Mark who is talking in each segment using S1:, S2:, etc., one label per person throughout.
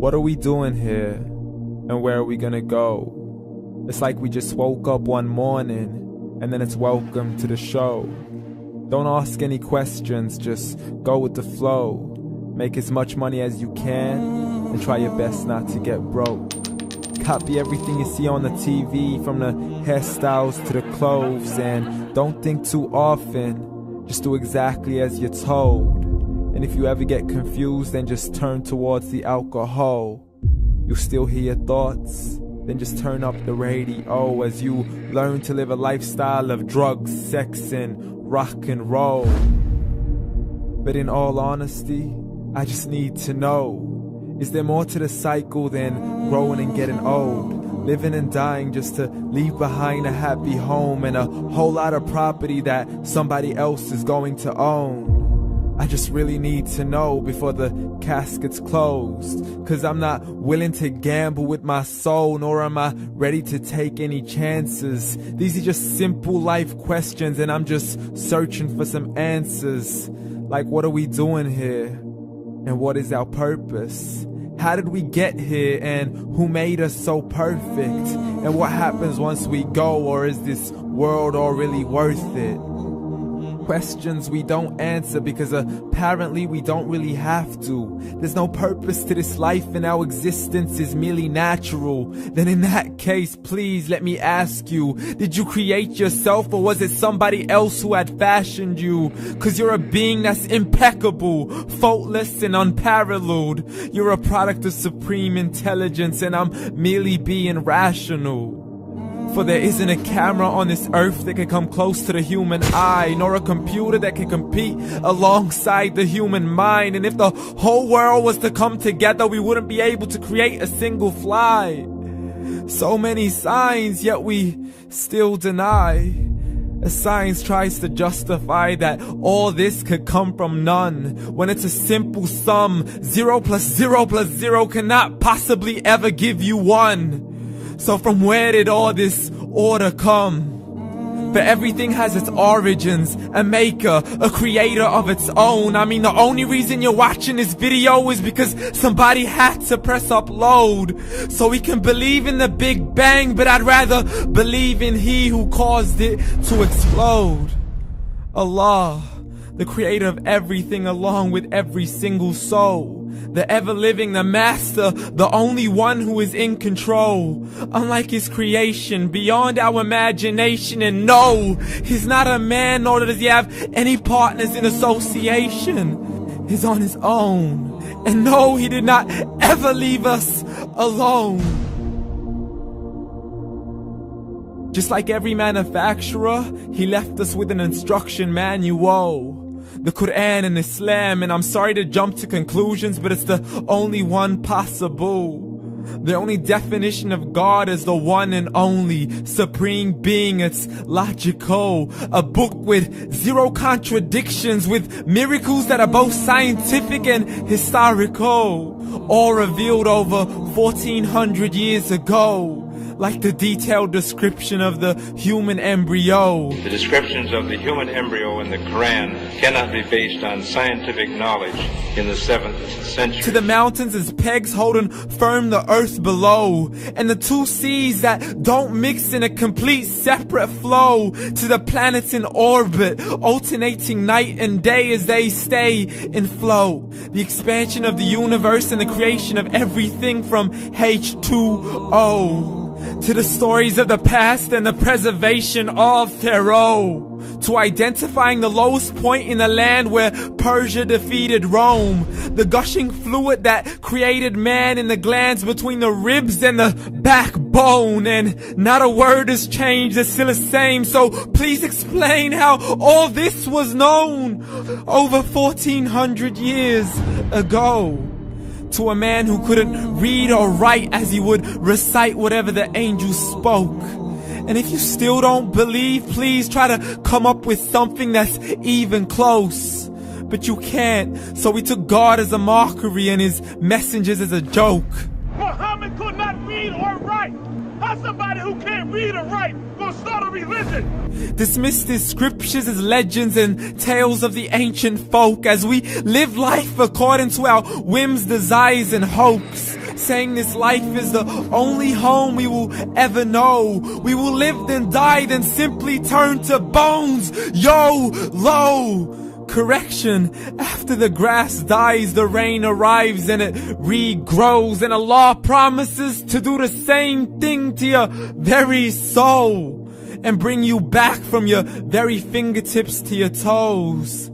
S1: What are we doing here? And where are we gonna go? It's like we just woke up one morning and then it's welcome to the show. Don't ask any questions, just go with the flow. Make as much money as you can and try your best not to get broke. Copy everything you see on the TV, from the hairstyles to the clothes, and don't think too often, just do exactly as you're told. And if you ever get confused, then just turn towards the alcohol. You'll still hear your thoughts, then just turn up the radio as you learn to live a lifestyle of drugs, sex, and rock and roll. But in all honesty, I just need to know, is there more to the cycle than growing and getting old? Living and dying just to leave behind a happy home and a whole lot of property that somebody else is going to own. I just really need to know before the casket's closed, 'cause I'm not willing to gamble with my soul, nor am I ready to take any chances. These are just simple life questions and I'm just searching for some answers. Like, what are we doing here? And what is our purpose? How did we get here, and who made us so perfect? And what happens once we go, or is this world all really worth it? Questions we don't answer because apparently we don't really have to. There's no purpose to this life and our existence is merely natural. Then in that case, please let me ask you, did you create yourself, or was it somebody else who had fashioned you? 'Cause you're a being that's impeccable, faultless and unparalleled. You're a product of supreme intelligence and I'm merely being rational. For there isn't a camera on this earth that can come close to the human eye, nor a computer that can compete alongside the human mind. And if the whole world was to come together, we wouldn't be able to create a single fly. So many signs, yet we still deny. As science tries to justify that all this could come from none, when it's a simple sum. 0 plus 0 plus 0 cannot possibly ever give you 1. So from where did all this order come? For everything has its origins, a maker, a creator of its own. I mean, the only reason you're watching this video is because somebody had to press upload. So we can believe in the Big Bang, but I'd rather believe in He who caused it to explode. Allah, the creator of everything along with every single soul. The ever-living, the master, the only one who is in control. Unlike his creation, beyond our imagination. And no, he's not a man, nor does he have any partners in association. He's on his own. And no, he did not ever leave us alone. Just like every manufacturer, he left us with an instruction manual. The Quran and Islam, and I'm sorry to jump to conclusions, but it's the only one possible. The only definition of God is the one and only supreme being. It's logical, a book with 0 contradictions, with miracles that are both scientific and historical, all revealed over 1400 years ago. Like the detailed description of the human embryo.
S2: The descriptions of the human embryo in the Quran cannot be based on scientific knowledge in the 7th century.
S1: To the mountains as pegs holding firm the earth below, and the 2 seas that don't mix in a complete separate flow. To the planets in orbit, alternating night and day as they stay in flow. The expansion of the universe and the creation of everything from H2O. To the stories of the past and the preservation of Pharaoh. To identifying the lowest point in the land where Persia defeated Rome. The gushing fluid that created man in the glands between the ribs and the backbone. And not a word has changed, it's still the same. So please explain how all this was known over 1400 years ago. To a man who couldn't read or write, as he would recite whatever the angels spoke. And if you still don't believe, please try to come up with something that's even close. But you can't, so we took God as a mockery and his messengers as a joke.
S3: Muhammad could not read or write. How's somebody who can't read or write gonna start a religion?
S1: Dismissed his scriptures as legends and tales of the ancient folk, as we live life according to our whims, desires, and hopes. saying this life is the only home we will ever know. We will live then die, then simply turn to bones. YOLO! Correction, after the grass dies, the rain arrives and it regrows, and Allah promises to do the same thing to your very soul and bring you back from your very fingertips to your toes,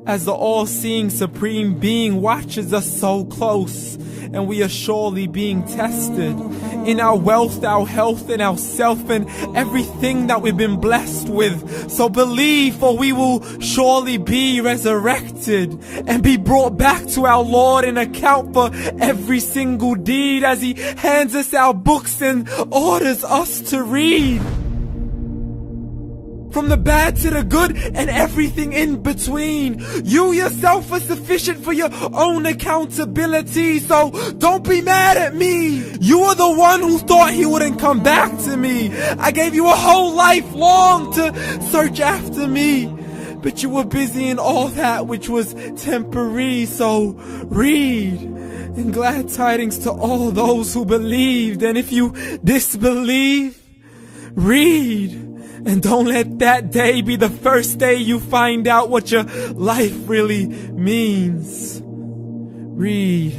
S1: as the all-seeing supreme being watches us so close, and we are surely being tested in our wealth, our health, and our self, and everything that we've been blessed with. So believe, for we will surely be resurrected and be brought back to our Lord and account for every single deed, as He hands us our books and orders us to read. From the bad to the good and everything in between. You yourself are sufficient for your own accountability, so don't be mad at me. You are the one who thought He wouldn't come back to me. I gave you a whole life long to search after me, but you were busy in all that which was temporary. So read, and glad tidings to all those who believed. And if you disbelieve, read. And don't let that day be the first day you find out what your life really means. Read.